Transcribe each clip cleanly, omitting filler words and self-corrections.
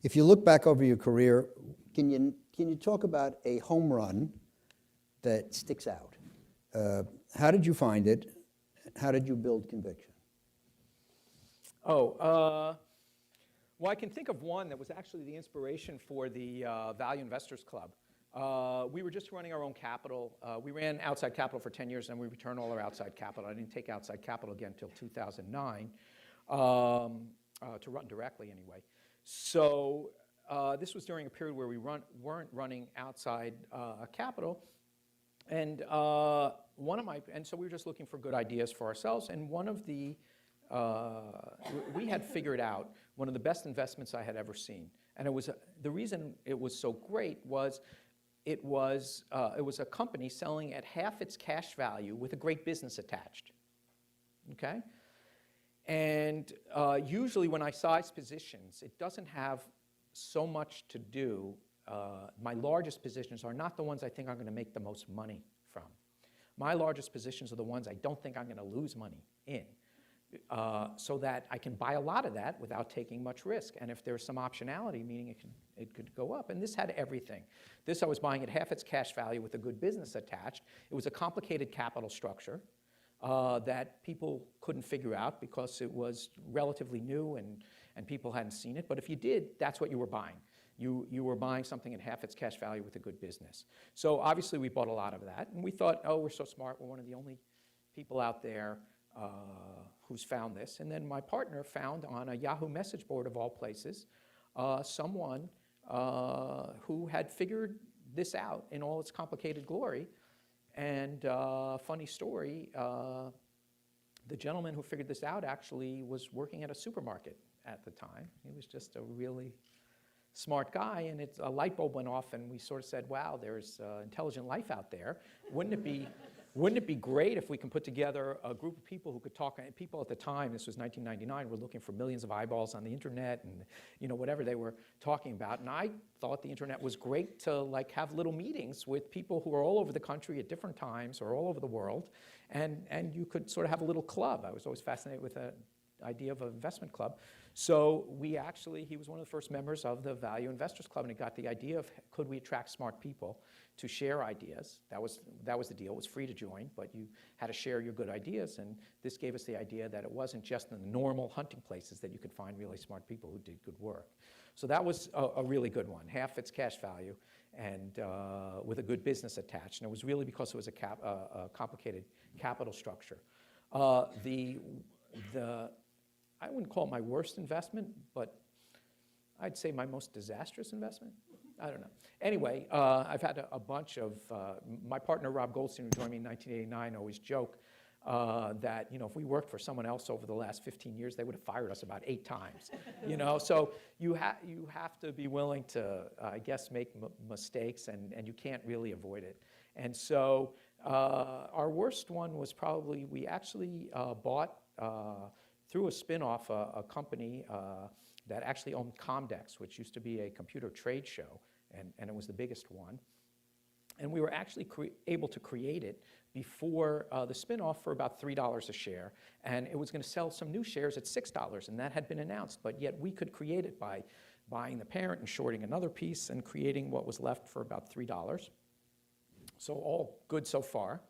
If you look back over your career, can you talk about a home run that sticks out? How did you find it? How did you build conviction? Well, I can think of one that was actually the inspiration for the Value Investors Club. We were just running our own capital. We ran outside capital for 10 years, and we returned all our outside capital. I didn't take outside capital again until 2009, to run directly anyway. So this was during a period where we weren't running outside capital. And so we were just looking for good ideas for ourselves. And one of the, we had figured out one of the best investments I had ever seen. And it was, the reason it was so great was it was a company selling at half its cash value with a great business attached, okay? And usually when I size positions, it doesn't have so much to do. My largest positions are not the ones I think I'm going to make the most money from. My largest positions are the ones I don't think I'm going to lose money in, so that I can buy a lot of that without taking much risk. And if there's some optionality, meaning it could go up. And this had everything. This I was buying at half its cash value with a good business attached. It was a complicated capital structure that people couldn't figure out because it was relatively new and people hadn't seen it. But if you did, that's what you were buying. You were buying something at half its cash value with a good business. So obviously we bought a lot of that. And we thought, oh, we're so smart. We're one of the only people out there who's found this. And then my partner found on a Yahoo message board of all places someone who had figured this out in all its complicated glory. And funny story, the gentleman who figured this out actually was working at a supermarket at the time. He was just a really smart guy, and a light bulb went off, and we sort of said, wow, there's intelligent life out there. Wouldn't it be great if we can put together a group of people who could talk? People at the time, this was 1999, were looking for millions of eyeballs on the internet and whatever they were talking about. And I thought the internet was great to have little meetings with people who are all over the country at different times or all over the world, and you could sort of have a little club. I was always fascinated with the idea of an investment club. So he was one of the first members of the Value Investors Club, and he got the idea of could we attract smart people to share ideas. That was the deal. It was free to join, but you had to share your good ideas, and this gave us the idea that it wasn't just in the normal hunting places that you could find really smart people who did good work. So that was a really good one, half its cash value and with a good business attached, and it was really because it was a complicated capital structure. I wouldn't call it my worst investment, but I'd say my most disastrous investment. I don't know. Anyway, I've had a bunch of, my partner Rob Goldstein, who joined me in 1989, always joke that if we worked for someone else over the last 15 years, they would have fired us about 8 times. So you have to be willing to, I guess, make mistakes, and you can't really avoid it. And so our worst one was probably, we actually bought, through a spin-off, a company that actually owned Comdex, which used to be a computer trade show, and it was the biggest one. And we were actually able to create it before the spin-off for about $3 a share, and it was going to sell some new shares at $6, and that had been announced, but yet we could create it by buying the parent and shorting another piece and creating what was left for about $3. So all good so far,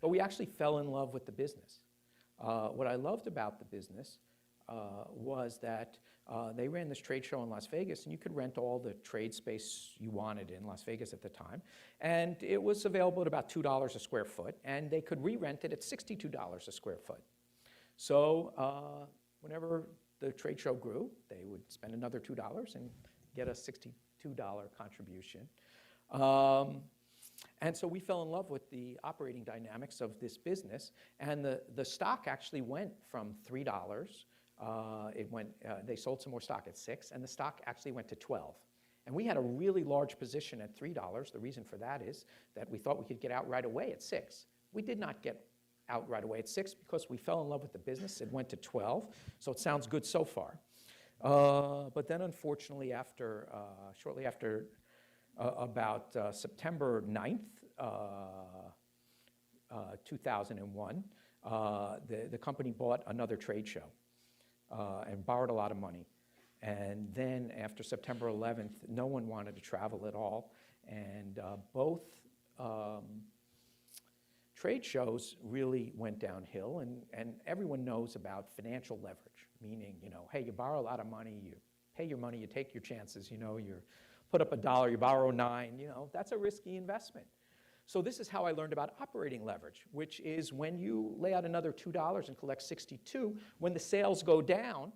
but we actually fell in love with the business. What I loved about the business was that they ran this trade show in Las Vegas, and you could rent all the trade space you wanted in Las Vegas at the time. And it was available at about $2 a square foot, and they could re-rent it at $62 a square foot. So whenever the trade show grew, they would spend another $2 and get a $62 contribution. And so we fell in love with the operating dynamics of this business, and the stock actually went from $3. They sold some more stock at $6, and the stock actually went to $12. And we had a really large position at $3. The reason for that is that we thought we could get out right away at $6. We did not get out right away at $6 because we fell in love with the business. It went to $12, so it sounds good so far. But then unfortunately, shortly after about September 9th, 2001, the company bought another trade show and borrowed a lot of money. And then after September 11th, no one wanted to travel at all. And both trade shows really went downhill. And everyone knows about financial leverage, meaning, hey, you borrow a lot of money, you pay your money, you take your chances, you put up $1, you borrow 9, that's a risky investment. So this is how I learned about operating leverage, which is when you lay out another $2 and collect 62, when the sales go down,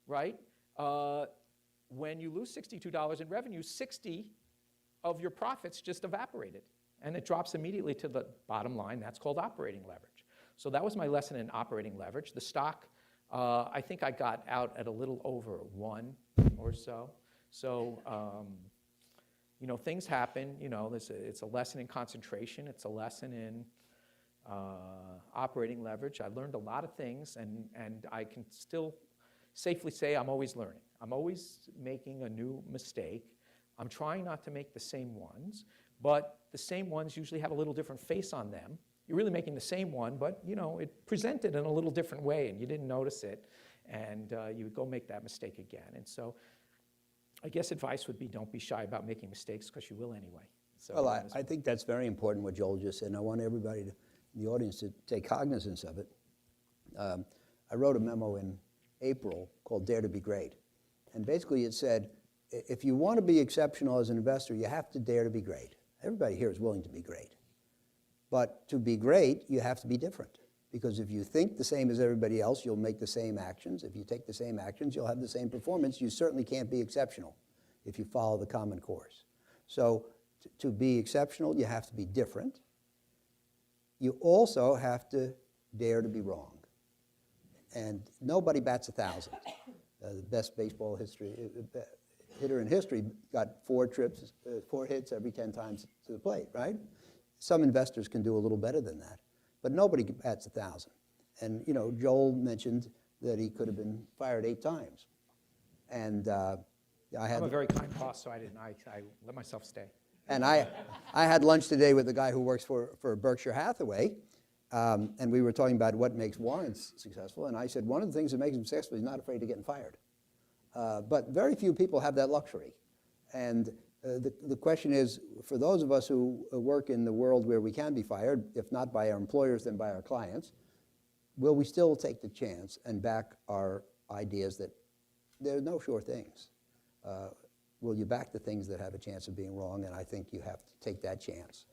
right? When you lose $62 in revenue, 60 of your profits just evaporated. And it drops immediately to the bottom line. That's called operating leverage. So that was my lesson in operating leverage. The stock, I think I got out at a little over 1 or so. So, things happen. It's a lesson in concentration. It's a lesson in operating leverage. I learned a lot of things, and I can still safely say I'm always learning. I'm always making a new mistake. I'm trying not to make the same ones, but the same ones usually have a little different face on them. You're really making the same one, but it presented in a little different way, and you didn't notice it, and you would go make that mistake again. And so I guess advice would be don't be shy about making mistakes, because you will anyway. So, well, I think that's very important what Joel just said, and I want everybody in the audience to take cognizance of it. I wrote a memo in April called Dare to be Great. And basically it said, if you want to be exceptional as an investor, you have to dare to be great. Everybody here is willing to be great. But to be great, you have to be different. Because if you think the same as everybody else, you'll make the same actions. If you take the same actions, you'll have the same performance. You certainly can't be exceptional if you follow the common course. So to be exceptional, you have to be different. You also have to dare to be wrong. And nobody bats 1,000. The best baseball hitter in history got 4 hits every 10 times to the plate, right? Some investors can do a little better than that, but nobody bats 1,000. And Joel mentioned that he could have been fired 8 times. And I'm a very kind boss, so I let myself stay. And I had lunch today with the guy who works for Berkshire Hathaway, and we were talking about what makes Warren successful. And I said, one of the things that makes him successful is he's not afraid of getting fired. But very few people have that luxury. And the question is, for those of us who work in the world where we can be fired, if not by our employers, then by our clients, will we still take the chance and back our ideas that there are no sure things? Will you back the things that have a chance of being wrong? And I think you have to take that chance.